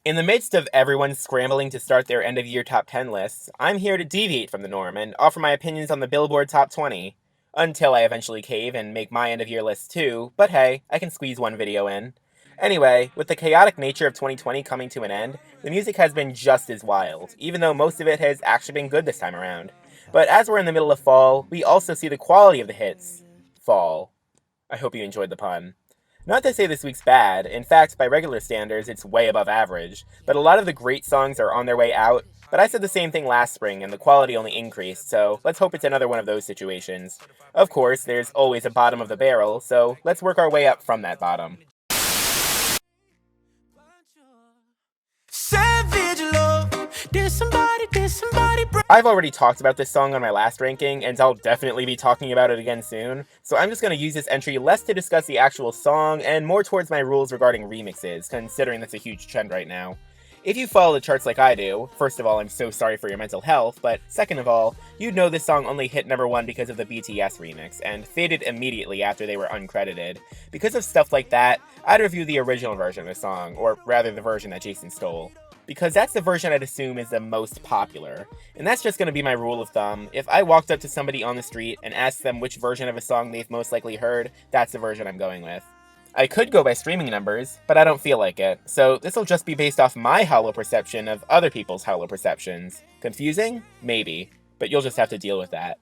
In the midst of everyone scrambling to start their end-of-year top 10 lists, I'm here to deviate from the norm and offer my opinions on the Billboard Top 20. Until I eventually cave and make my end-of-year list too, but hey, I can squeeze one video in. Anyway, with the chaotic nature of 2020 coming to an end, the music has been just as wild, even though most of it has actually been good this time around. But as we're in the middle of fall, we also see the quality of the hits fall. I hope you enjoyed the pun. Not to say this week's bad, in fact, by regular standards, it's way above average, but a lot of the great songs are on their way out, but I said the same thing last spring and the quality only increased, so let's hope it's another one of those situations. Of course, there's always a bottom of the barrel, so let's work our way up from that bottom. I've already talked about this song on my last ranking, and I'll definitely be talking about it again soon, so I'm just going to use this entry less to discuss the actual song and more towards my rules regarding remixes, considering that's a huge trend right now. If you follow the charts like I do, first of all, I'm so sorry for your mental health, but second of all, you'd know this song only hit number 1 because of the BTS remix, and faded immediately after they were uncredited. Because of stuff like that, I'd review the original version of the song, or rather the version that Jason stole. Because that's the version I'd assume is the most popular. And that's just going to be my rule of thumb. If I walked up to somebody on the street and asked them which version of a song they've most likely heard, that's the version I'm going with. I could go by streaming numbers, but I don't feel like it, so this will just be based off my Harlow perception of other people's Harlow perceptions. Confusing? Maybe, but you'll just have to deal with that.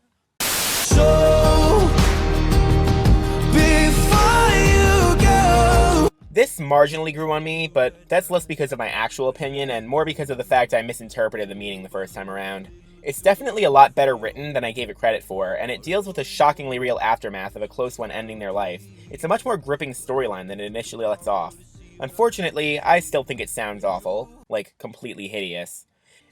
This marginally grew on me, but that's less because of my actual opinion and more because of the fact I misinterpreted the meaning the first time around. It's definitely a lot better written than I gave it credit for, and it deals with a shockingly real aftermath of a close one ending their life. It's a much more gripping storyline than it initially lets off. Unfortunately, I still think it sounds awful, like completely hideous.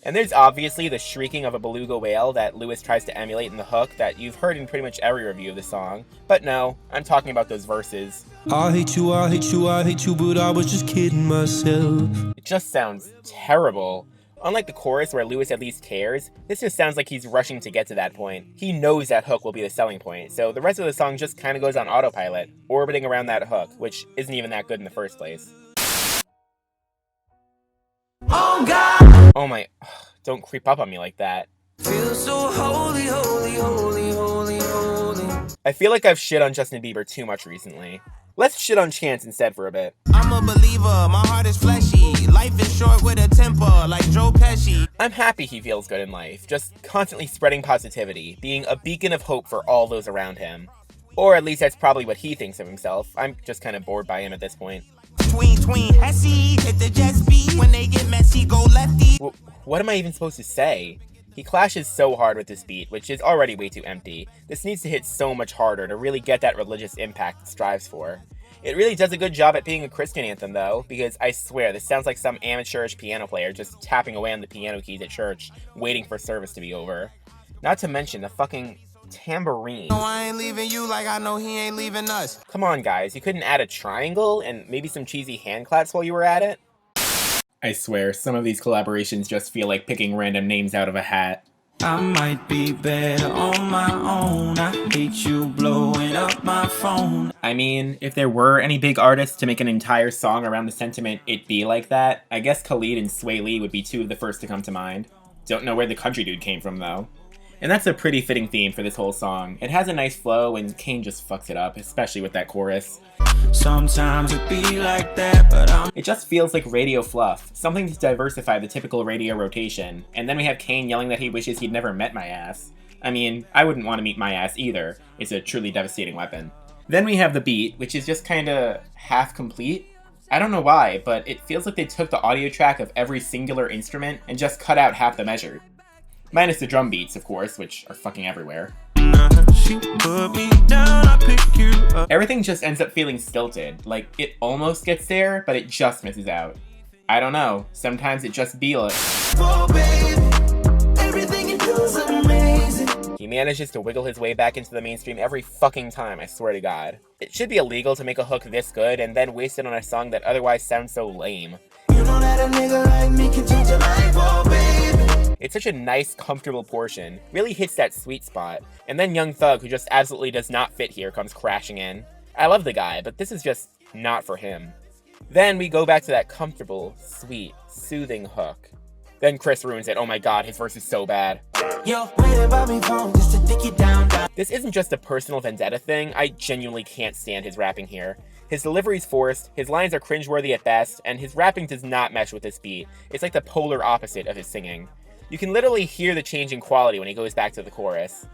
And there's obviously the shrieking of a beluga whale that Lewis tries to emulate in the hook that you've heard in pretty much every review of the song, but no, I'm talking about those verses. I hate you, I hate you, I hate you, but I was just kidding myself. It just sounds terrible. Unlike the chorus where Lewis at least cares, this just sounds like he's rushing to get to that point. He knows that hook will be the selling point, so the rest of the song just kinda goes on autopilot, orbiting around that hook, which isn't even that good in the first place. Oh God! Oh my, don't creep up on me like that. Feel so holy, holy, holy, holy, holy. I feel like I've shit on Justin Bieber too much recently. Let's shit on Chance instead for a bit. I'm a believer, my heart is fleshy. Life is short with a temper, like Joe Pesci. I'm happy he feels good in life, just constantly spreading positivity, being a beacon of hope for all those around him. Or at least that's probably what he thinks of himself. I'm just kind of bored by him at this point. Tween, Hesse, hit the jet speed. When they get messy, go lefty. What am I even supposed to say? He clashes so hard with this beat, which is already way too empty. This needs to hit so much harder to really get that religious impact it strives for. It really does a good job at being a Christian anthem though, because I swear this sounds like some amateurish piano player just tapping away on the piano keys at church, waiting for service to be over. Not to mention the fucking tambourine. No, I ain't leaving you like I know he ain't leaving us. Come on guys, you couldn't add a triangle and maybe some cheesy hand claps while you were at it? I swear, some of these collaborations just feel like picking random names out of a hat. I might be better on my own. I hate you blowing up my phone. I mean, if there were any big artists to make an entire song around the sentiment "it be like that," I guess Khalid and Swae would be two of the first to come to mind. Don't know where the country dude came from though. And that's a pretty fitting theme for this whole song. It has a nice flow and Kane just fucks it up, especially with that chorus. Sometimes it be like that, but It just feels like radio fluff, something to diversify the typical radio rotation, and then we have Kane yelling that he wishes he'd never met my ass. I mean, I wouldn't want to meet my ass either, it's a truly devastating weapon. Then we have the beat, which is just kinda half complete. I don't know why, but it feels like they took the audio track of every singular instrument and just cut out half the measure. Minus the drum beats, of course, which are fucking everywhere. she put me down, I pick you up. Everything just ends up feeling stilted, like it almost gets there, but it just misses out. I don't know, sometimes it just be like... Oh, babe, everything you do is amazing. He manages to wiggle his way back into the mainstream every fucking time, I swear to God. It should be illegal to make a hook this good and then waste it on a song that otherwise sounds so lame. You know that a nigga like me can change your life, oh baby. It's such a nice, comfortable portion, really hits that sweet spot, and then Young Thug, who just absolutely does not fit here, comes crashing in. I love the guy, but this is just not for him. Then we go back to that comfortable, sweet, soothing hook. Then Chris ruins it. Oh my god, his verse is so bad. This isn't just a personal vendetta thing, I genuinely can't stand his rapping here. His delivery's forced, his lines are cringeworthy at best, and his rapping does not mesh with this beat. It's like the polar opposite of his singing. You can literally hear the change in quality when he goes back to the chorus.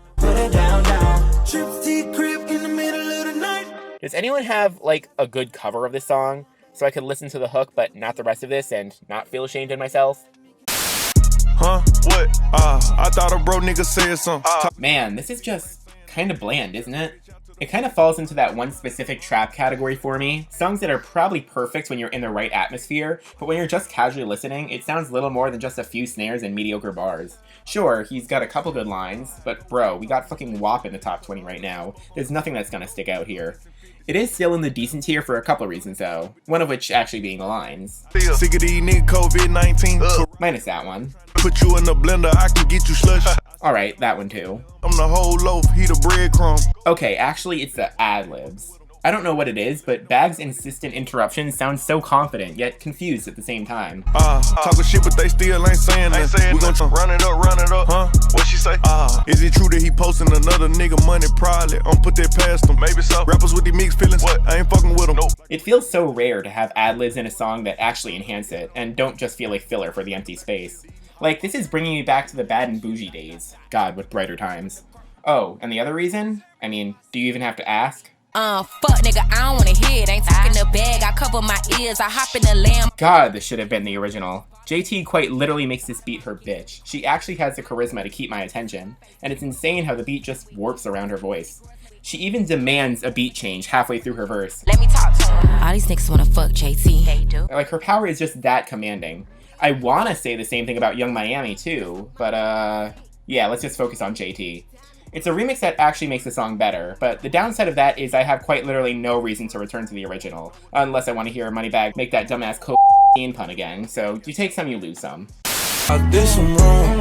Does anyone have, like, a good cover of this song? So I could listen to the hook, but not the rest of this, and not feel ashamed in myself? Huh? What? I thought a bro nigga said something. Man, this is just kind of bland, isn't it? It kind of falls into that one specific trap category for me. Songs that are probably perfect when you're in the right atmosphere, but when you're just casually listening, it sounds little more than just a few snares and mediocre bars. Sure, he's got a couple good lines, but bro, we got fucking WAP in the top 20 right now. There's nothing that's gonna stick out here. It is still in the decent tier for a couple reasons though, one of which actually being the lines. Sick of these niggas COVID-19. Minus that one. Put you in the blender, I can get you slush. Alright, that one too. I'm the whole loaf, he the breadcrumb. Okay, actually it's the ad-libs. I don't know what it is, but Bag's insistent interruptions sound so confident, yet confused at the same time. Talking shit, but they still ain't saying that. We gon' run it up, huh? What she say? Is it true that he posting another nigga money? Probably. I'm put that past him. Maybe so. Rappers with the mixed feelings. What? I ain't fucking with them. Nope. It feels so rare to have ad-libs in a song that actually enhance it, and don't just feel like filler for the empty space. Like, this is bringing me back to the Bad and Bougie days. God, what brighter times. Oh, and the other reason? I mean, do you even have to ask? Fuck nigga, I don't wanna hear it. Ain't talking the bag, I cover my ears, I hop in the lamb. God, this should have been the original. JT quite literally makes this beat her bitch. She actually has the charisma to keep my attention, and it's insane how the beat just warps around her voice. She even demands a beat change halfway through her verse. Let me talk to him. All these niggas wanna fuck JT. They do. Like, her power is just that commanding. I wanna say the same thing about Young Miami too, but yeah, let's just focus on JT. It's a remix that actually makes the song better, but the downside of that is I have quite literally no reason to return to the original, unless I want to hear Moneybagg make that dumbass cocaine pun again, so you take some, you lose some. I did some wrong,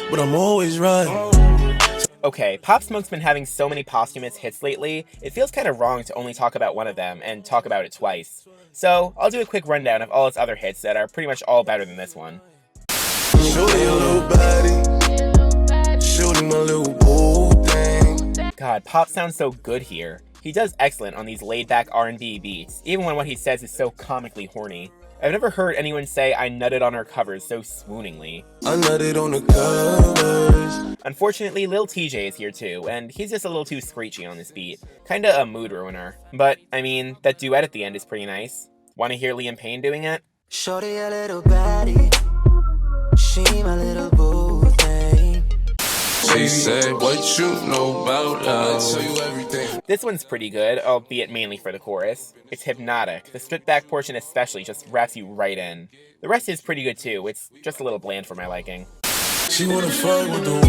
but I'm always right. Okay, Pop Smoke's been having so many posthumous hits lately, it feels kind of wrong to only talk about one of them and talk about it twice. So, I'll do a quick rundown of all its other hits that are pretty much all better than this one. God, Pop sounds so good here. He does excellent on these laid-back R&B beats, even when what he says is so comically horny. I've never heard anyone say I nutted on her covers so swooningly. I nutted on the covers. Unfortunately, Lil Tjay is here too, and he's just a little too screechy on this beat. Kinda a mood ruiner. But, I mean, that duet at the end is pretty nice. Wanna hear Liam Payne doing it? Shorty a little baddie, she my little boo thing. She said, what you know about us? I'll tell you everything. This one's pretty good, albeit mainly for the chorus. It's hypnotic. The stripped back portion especially just wraps you right in. The rest is pretty good too, it's just a little bland for my liking. She wanna fight with the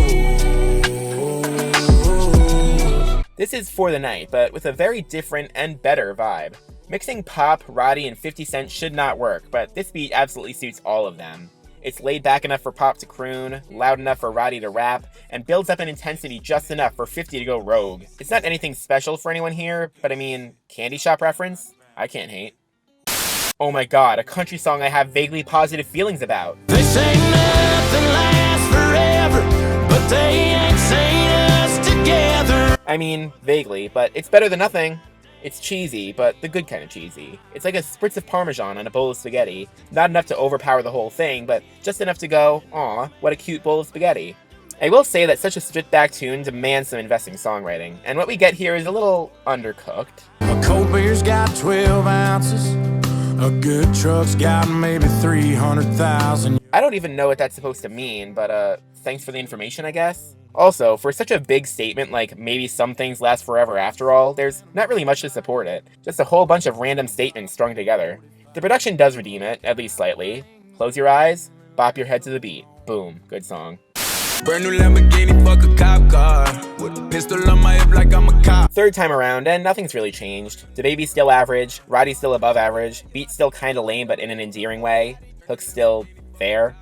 This is For the Night, but with a very different and better vibe. Mixing Pop, Roddy, and 50 Cent should not work, but this beat absolutely suits all of them. It's laid back enough for Pop to croon, loud enough for Roddy to rap, and builds up an intensity just enough for 50 to go rogue. It's not anything special for anyone here, but I mean, candy shop reference? I can't hate. Oh my god, a country song I have vaguely positive feelings about. They say nothing lasts forever, but they ain't saying us together. I mean, vaguely, but it's better than nothing. It's cheesy, but the good kind of cheesy. It's like a spritz of Parmesan on a bowl of spaghetti. Not enough to overpower the whole thing, but just enough to go, aw, what a cute bowl of spaghetti. I will say that such a stripped-back tune demands some investing songwriting, and what we get here is a little undercooked. A cold beer's got 12 ounces. A good truck's got maybe 300,000. I don't even know what that's supposed to mean, but thanks for the information, I guess. Also, for such a big statement like maybe some things last forever after all, there's not really much to support it. Just a whole bunch of random statements strung together. The production does redeem it, at least slightly. Close your eyes, bop your head to the beat. Boom, good song. Brand new Lamborghini, fuck a cop car. With a pistol on my hip like I'm a cop. Third time around, and nothing's really changed. DaBaby's still average, Roddy's still above average, beat's still kinda lame but in an endearing way, hook's still there.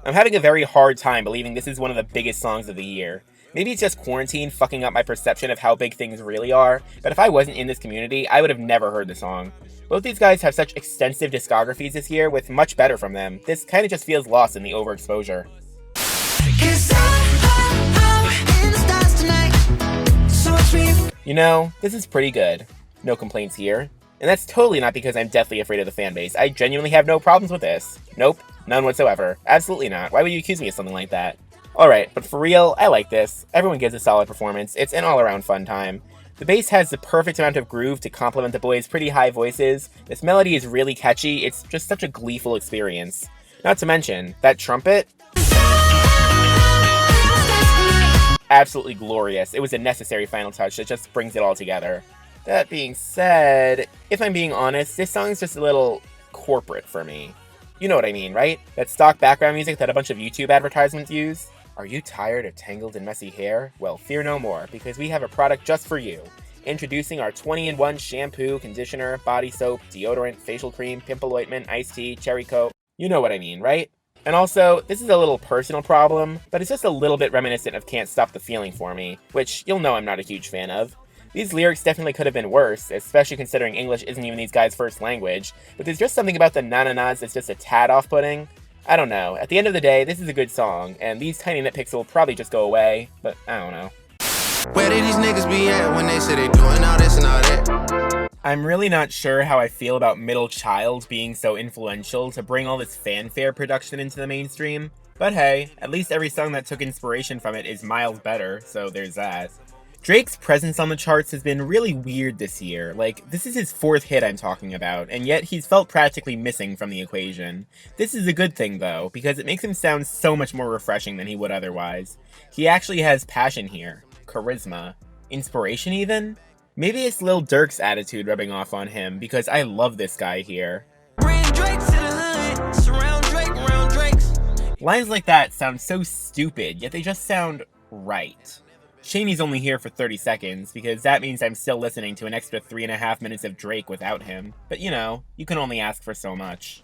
I'm having a very hard time believing this is one of the biggest songs of the year. Maybe it's just quarantine fucking up my perception of how big things really are, but if I wasn't in this community, I would have never heard the song. Both these guys have such extensive discographies this year with much better from them. This kinda just feels lost in the overexposure. You know, this is pretty good. No complaints here. And that's totally not because I'm deathly afraid of the fanbase. I genuinely have no problems with this. Nope, none whatsoever. Absolutely not. Why would you accuse me of something like that? Alright, but for real, I like this. Everyone gives a solid performance. It's an all-around fun time. The bass has the perfect amount of groove to complement the boys' pretty high voices. This melody is really catchy. It's just such a gleeful experience. Not to mention, that trumpet? Absolutely glorious. It was a necessary final touch that just brings it all together. That being said, if I'm being honest, this song's just a little corporate for me. You know what I mean, right? That stock background music that a bunch of YouTube advertisements use? Are you tired of tangled and messy hair? Well, fear no more, because we have a product just for you. Introducing our 20-in-1 shampoo, conditioner, body soap, deodorant, facial cream, pimple ointment, iced tea, cherry coat. You know what I mean, right? And also, this is a little personal problem, but it's just a little bit reminiscent of Can't Stop the Feeling for me, which you'll know I'm not a huge fan of. These lyrics definitely could have been worse, especially considering English isn't even these guys' first language, but there's just something about the na-na-nas that's just a tad off-putting. I don't know, at the end of the day, this is a good song, and these tiny nitpicks will probably just go away, but I don't know. Where did these niggas be at when they say they doing all this and all that? I'm really not sure how I feel about Middle Child being so influential to bring all this fanfare production into the mainstream, but hey, at least every song that took inspiration from it is miles better, so there's that. Drake's presence on the charts has been really weird this year. Like, this is his 4th hit I'm talking about, and yet he's felt practically missing from the equation. This is a good thing though, because it makes him sound so much more refreshing than he would otherwise. He actually has passion here, charisma, inspiration even? Maybe it's Lil Durk's attitude rubbing off on him, because I love this guy here. Lines like that sound so stupid, yet they just sound right. Shame he's only here for 30 seconds, because that means I'm still listening to an extra 3.5 minutes of Drake without him. But you know, you can only ask for so much.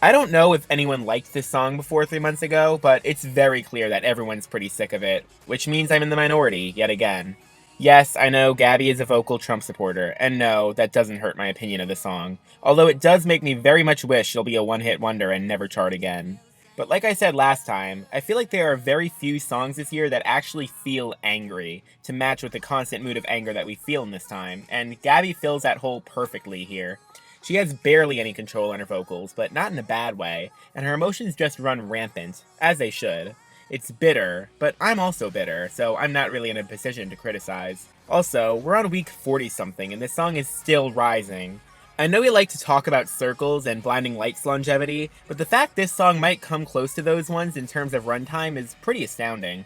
I don't know if anyone liked this song before 3 months ago, but it's very clear that everyone's pretty sick of it, which means I'm in the minority, yet again. Yes, I know Gabby is a vocal Trump supporter, and no, that doesn't hurt my opinion of the song, although it does make me very much wish she'll be a one-hit wonder and never chart again. But like I said last time, I feel like there are very few songs this year that actually feel angry, to match with the constant mood of anger that we feel in this time, and Gabby fills that hole perfectly here. She has barely any control on her vocals, but not in a bad way, and her emotions just run rampant, as they should. It's bitter, but I'm also bitter, so I'm not really in a position to criticize. Also, we're on week 40-something, and this song is still rising. I know we like to talk about Circles and Blinding Lights longevity, but the fact this song might come close to those ones in terms of runtime is pretty astounding.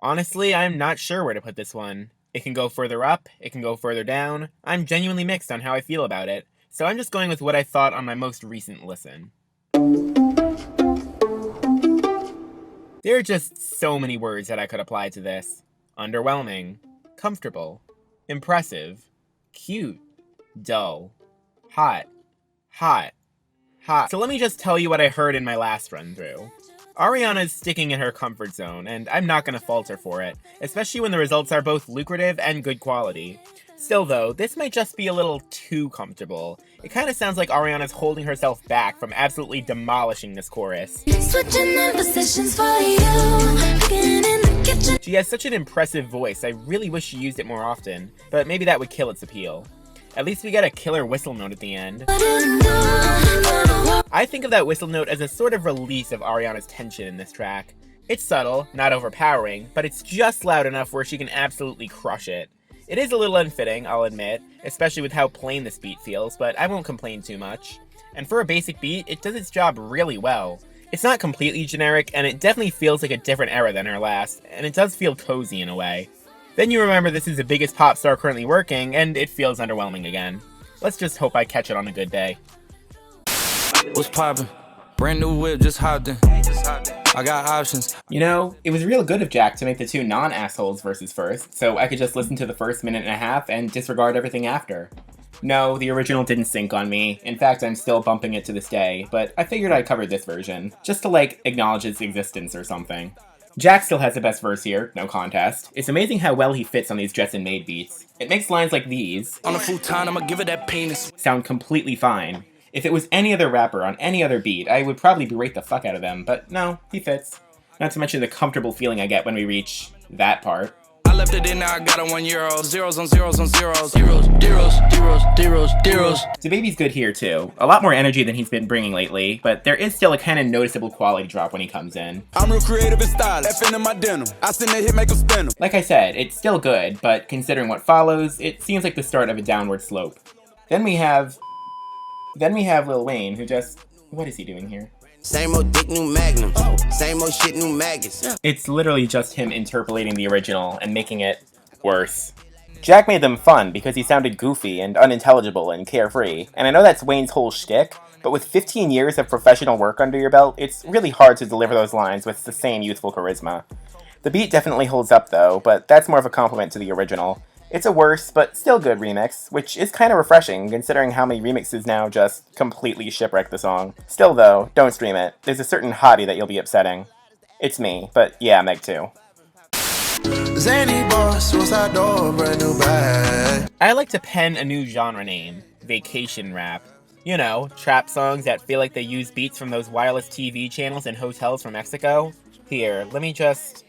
Honestly, I'm not sure where to put this one. It can go further up, it can go further down. I'm genuinely mixed on how I feel about it, so I'm just going with what I thought on my most recent listen. There are just so many words that I could apply to this. Underwhelming, comfortable, impressive, cute, dull, hot, hot, hot. So let me just tell you what I heard in my last run through. Ariana's sticking in her comfort zone, and I'm not gonna fault her for it, especially when the results are both lucrative and good quality. Still though, this might just be a little too comfortable. It kinda sounds like Ariana's holding herself back from absolutely demolishing this chorus. She has such an impressive voice, I really wish she used it more often, but maybe that would kill its appeal. At least we get a killer whistle note at the end. I think of that whistle note as a sort of release of Ariana's tension in this track. It's subtle, not overpowering, but it's just loud enough where she can absolutely crush it. It is a little unfitting, I'll admit, especially with how plain this beat feels, but I won't complain too much. And for a basic beat, it does its job really well. It's not completely generic, and it definitely feels like a different era than her last, and it does feel cozy in a way. Then you remember this is the biggest pop star currently working, and it feels underwhelming again. Let's just hope I catch it on a good day. What's poppin'? Brand new whip, just hopped in. I got options. You know, it was real good of Jack to make the two non-assholes verses first, so I could just listen to the first minute and a half and disregard everything after. No, the original didn't sync on me. In fact, I'm still bumping it to this day, but I figured I'd cover this version, just to like, acknowledge its existence or something. Jack still has the best verse here, no contest. It's amazing how well he fits on these Jetson Made beats. It makes lines like these, On a futon, I'ma give it that penis. sound completely fine. If it was any other rapper on any other beat, I would probably berate the fuck out of them, but no, he fits. Not to mention the comfortable feeling I get when we reach that part. I left it in, now I got it €1. Zeros on zeros on zeros. Zeros, zeros. DaBaby's good here too. A lot more energy than he's been bringing lately, but there is still a kind of noticeable quality drop when he comes in. I'm real creative and stylish. Effing in my denim. I send a hit, make them spin 'em. Like I said, it's still good, but considering what follows, it seems like the start of a downward slope. Then we have Lil Wayne, who just... what is he doing here? Same old dick, new magnums. Same old shit, new maggots. It's literally just him interpolating the original and making it worse. Jack made them fun because he sounded goofy and unintelligible and carefree, and I know that's Wayne's whole shtick, but with 15 years of professional work under your belt, it's really hard to deliver those lines with the same youthful charisma. The beat definitely holds up though, but that's more of a compliment to the original. It's a worse, but still good remix, which is kind of refreshing considering how many remixes now just completely shipwreck the song. Still though, don't stream it. There's a certain hottie that you'll be upsetting. It's me, but yeah, Meg too. Zany boss, suicide door, brand new bag. I like to pen a new genre name, vacation rap. You know, trap songs that feel like they use beats from those wireless TV channels in hotels from Mexico. Here, let me just...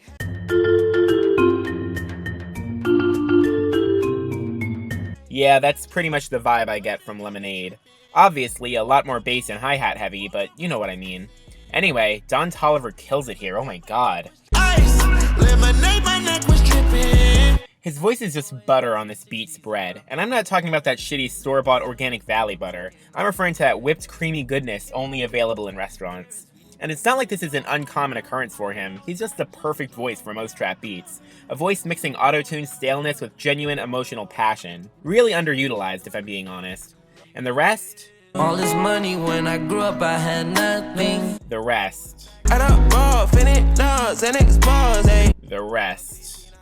yeah, that's pretty much the vibe I get from Lemonade. Obviously, a lot more bass and hi-hat heavy, but you know what I mean. Anyway, Don Toliver kills it here, oh my god. Ice, lemonade, my neck was dripping. His voice is just butter on this beat spread, and I'm not talking about that shitty store-bought organic Valley butter. I'm referring to that whipped creamy goodness only available in restaurants. And it's not like this is an uncommon occurrence for him, he's just the perfect voice for most trap beats. A voice mixing auto-tune staleness with genuine emotional passion. Really underutilized if I'm being honest. And the rest? All this money when I grew up I had nothing. The rest. The rest.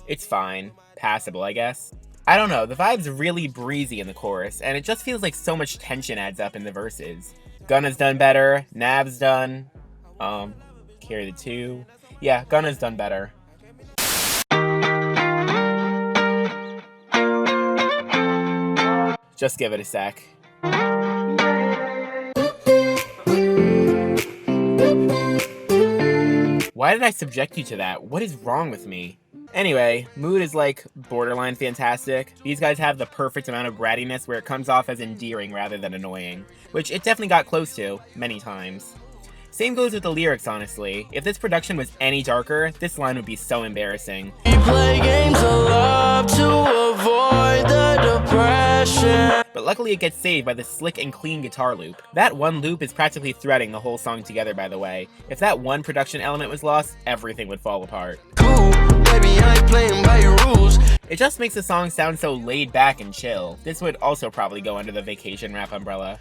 It's fine. Passable, I guess. I don't know, the vibe's really breezy in the chorus, and it just feels like so much tension adds up in the verses. Gunna's done better, Nav's done, Carry the 2. Yeah, Gunna's done better. Just give it a sec. Why did I subject you to that? What is wrong with me? Anyway, Mood is like borderline fantastic. These guys have the perfect amount of brattiness where it comes off as endearing rather than annoying, which it definitely got close to, many times. Same goes with the lyrics, honestly. If this production was any darker, this line would be so embarrassing. We play games of love to avoid the depression. But luckily it gets saved by the slick and clean guitar loop. That one loop is practically threading the whole song together, by the way. If that one production element was lost, everything would fall apart. Cool, baby, I ain't playing by your rules. It just makes the song sound so laid back and chill. This would also probably go under the vacation rap umbrella.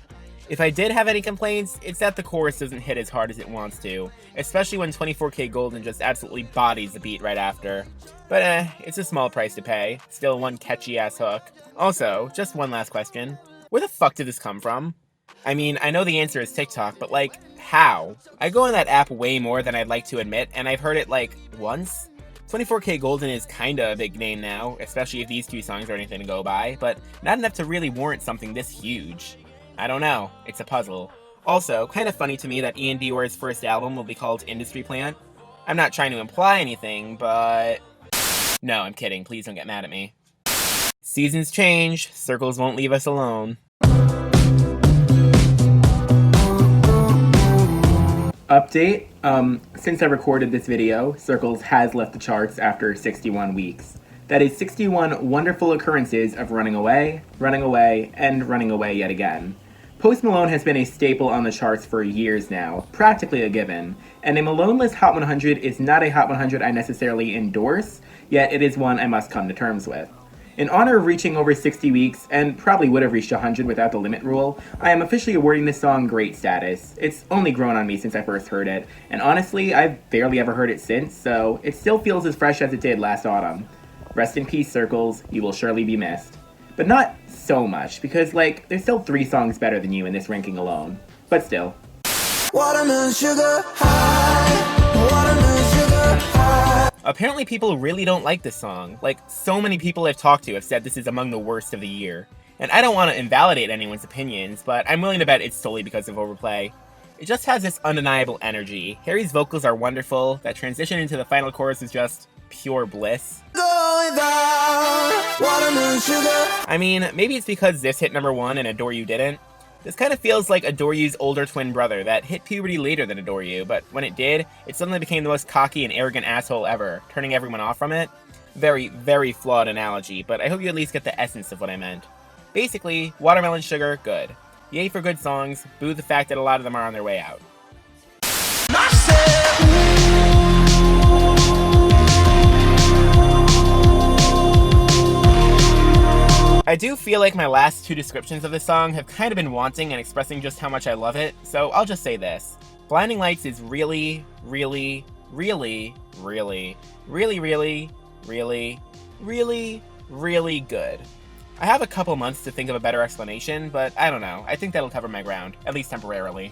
If I did have any complaints, it's that the chorus doesn't hit as hard as it wants to, especially when 24K Golden just absolutely bodies the beat right after. But it's a small price to pay. Still one catchy ass hook. Also, just one last question. Where the fuck did this come from? I mean, I know the answer is TikTok, but like, how? I go on that app way more than I'd like to admit, and I've heard it like, once? 24K Golden is kinda a big name now, especially if these two songs are anything to go by, but not enough to really warrant something this huge. I don't know, it's a puzzle. Also, kind of funny to me that Iann Dior's first album will be called Industry Plant. I'm not trying to imply anything, but... no, I'm kidding, please don't get mad at me. Seasons change, circles won't leave us alone. Update, since I recorded this video, Circles has left the charts after 61 weeks. That is 61 wonderful occurrences of running away, and running away yet again. Post Malone has been a staple on the charts for years now, practically a given, and a Malone-less Hot 100 is not a Hot 100 I necessarily endorse, yet it is one I must come to terms with. In honor of reaching over 60 weeks, and probably would have reached 100 without the limit rule, I am officially awarding this song great status. It's only grown on me since I first heard it, and honestly, I've barely ever heard it since, so it still feels as fresh as it did last autumn. Rest in peace, Circles, you will surely be missed. But not so much, because, like, there's still 3 songs better than you in this ranking alone. But still. Watermelon sugar high, watermelon sugar high. Apparently people really don't like this song. Like, so many people I've talked to have said this is among the worst of the year. And I don't want to invalidate anyone's opinions, but I'm willing to bet it's solely because of overplay. It just has this undeniable energy. Harry's vocals are wonderful, that transition into the final chorus is just pure bliss. Going down, watermelon sugar. I mean, maybe it's because this hit #1 and Adore You didn't. This kind of feels like Adore You's older twin brother that hit puberty later than Adore You, but when it did, it suddenly became the most cocky and arrogant asshole ever, turning everyone off from it. Very, very flawed analogy, but I hope you at least get the essence of what I meant. Basically, Watermelon Sugar, good. Yay for good songs, boo the fact that a lot of them are on their way out. I do feel like my last 2 descriptions of this song have kind of been wanting and expressing just how much I love it, so I'll just say this. Blinding Lights is really, really, really, really, really, really, really, really, really good. I have a couple months to think of a better explanation, but I don't know. I think that'll cover my ground, at least temporarily.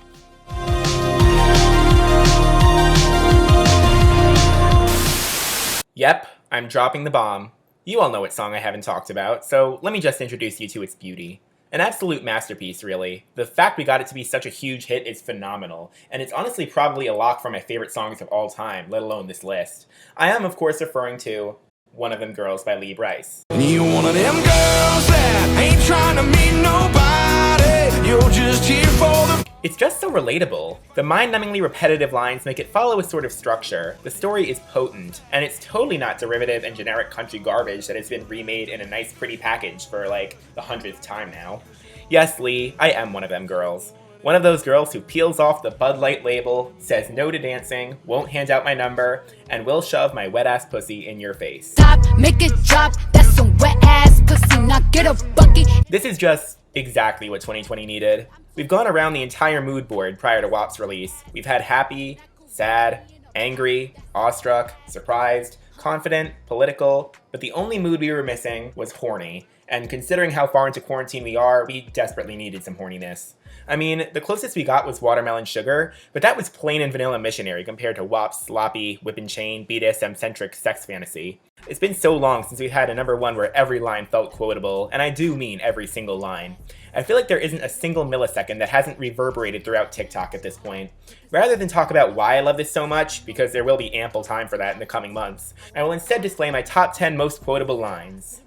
Yep, I'm dropping the bomb. You all know what song I haven't talked about, so let me just introduce you to its beauty. An absolute masterpiece, really. The fact we got it to be such a huge hit is phenomenal, and it's honestly probably a lock for my favorite songs of all time, let alone this list. I am, of course, referring to One of Them Girls by Brice. You one of them girls that ain't trying to meet nobody. You're just here for the... It's just so relatable. The mind-numbingly repetitive lines make it follow a sort of structure. The story is potent, and it's totally not derivative and generic country garbage that has been remade in a nice pretty package for like the 100th time now. Yes, Lee, I am one of them girls. One of those girls who peels off the Bud Light label, says no to dancing, won't hand out my number, and will shove my wet-ass pussy in your face. Stop, make it drop, that's some wet-ass pussy, now get a bucket. This is just exactly what 2020 needed. We've gone around the entire mood board prior to WAP's release. We've had happy, sad, angry, awestruck, surprised, confident, political, but the only mood we were missing was horny. And considering how far into quarantine we are, we desperately needed some horniness. I mean, the closest we got was Watermelon Sugar, but that was plain and vanilla missionary compared to WAP's sloppy, whip and chain, BDSM-centric sex fantasy. It's been so long since we've had a #1 where every line felt quotable, and I do mean every single line. I feel like there isn't a single millisecond that hasn't reverberated throughout TikTok at this point. Rather than talk about why I love this so much, because there will be ample time for that in the coming months, I will instead display my top 10 most quotable lines.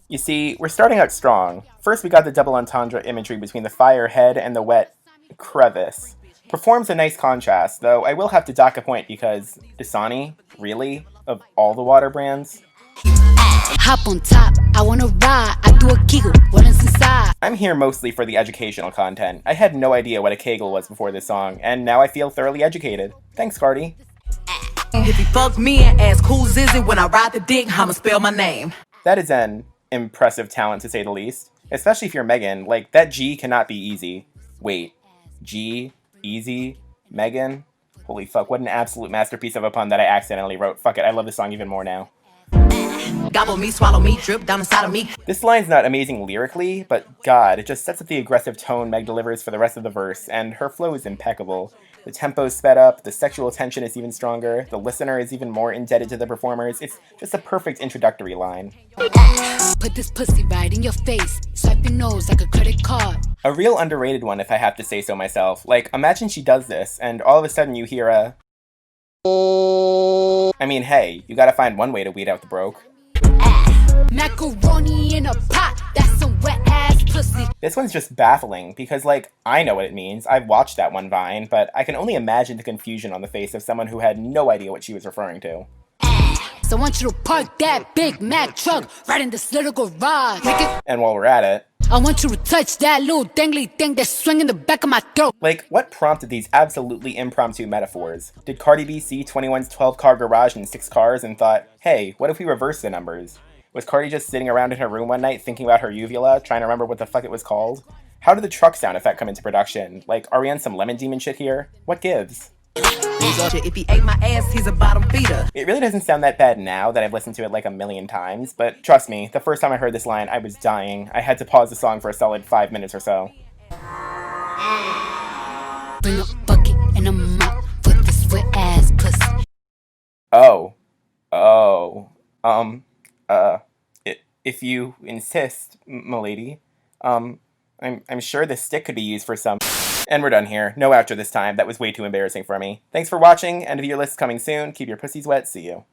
You see, we're starting out strong. First we got the double entendre imagery between the fire head and the wet crevice. Performs a nice contrast, though I will have to dock a point because Dasani, really? Of all the water brands? Hop on top, I wanna ride, I do a giggle, what is inside? I'm here mostly for the educational content. I had no idea what a kegel was before this song, and now I feel thoroughly educated. Thanks, Cardi. If he fucks me and asks who's is it when I ride the dick, I'ma spell my name. That is an impressive talent to say the least. Especially if you're Megan, like, that G cannot be easy. Wait, G, easy, Megan? Holy fuck, what an absolute masterpiece of a pun that I accidentally wrote. Fuck it, I love this song even more now. Gobble me, swallow me, drip down inside of me. This line's not amazing lyrically, but god, it just sets up the aggressive tone Meg delivers for the rest of the verse, and her flow is impeccable. The tempo's sped up, the sexual tension is even stronger, the listener is even more indebted to the performers. It's just a perfect introductory line. Put this pussy right in your face, swipe your nose like a credit card. A real underrated one, if I have to say so myself. Like, imagine she does this, and all of a sudden you hear a... I mean, hey, you gotta find one way to weed out the broke. Macaroni in a pot, that's some wet ass pussy. This one's just baffling, because, like, I know what it means. I've watched that one Vine, but I can only imagine the confusion on the face of someone who had no idea what she was referring to. So I want you to park that Big Mac truck right in this little garage. And while we're at it, I want you to touch that little dangly thing that's swinging the back of my throat. Like, what prompted these absolutely impromptu metaphors? Did Cardi B see 21's 12-car garage and 6 cars and thought, hey, what if we reverse the numbers? Was Cardi just sitting around in her room one night thinking about her uvula, trying to remember what the fuck it was called? How did the truck sound effect come into production? Like, are we on some Lemon Demon shit here? What gives? If he ate my ass, he's a bottom feeder. It really doesn't sound that bad now that I've listened to it like a million times, but trust me, the first time I heard this line, I was dying. I had to pause the song for a solid 5 minutes or so. Bring a bucket and a mop for this wet ass pussy. If you insist, m'lady, I'm sure this stick could be used for some. And we're done here. No outro this time. That was way too embarrassing for me. Thanks for watching, end of your list coming soon. Keep your pussies wet. See you.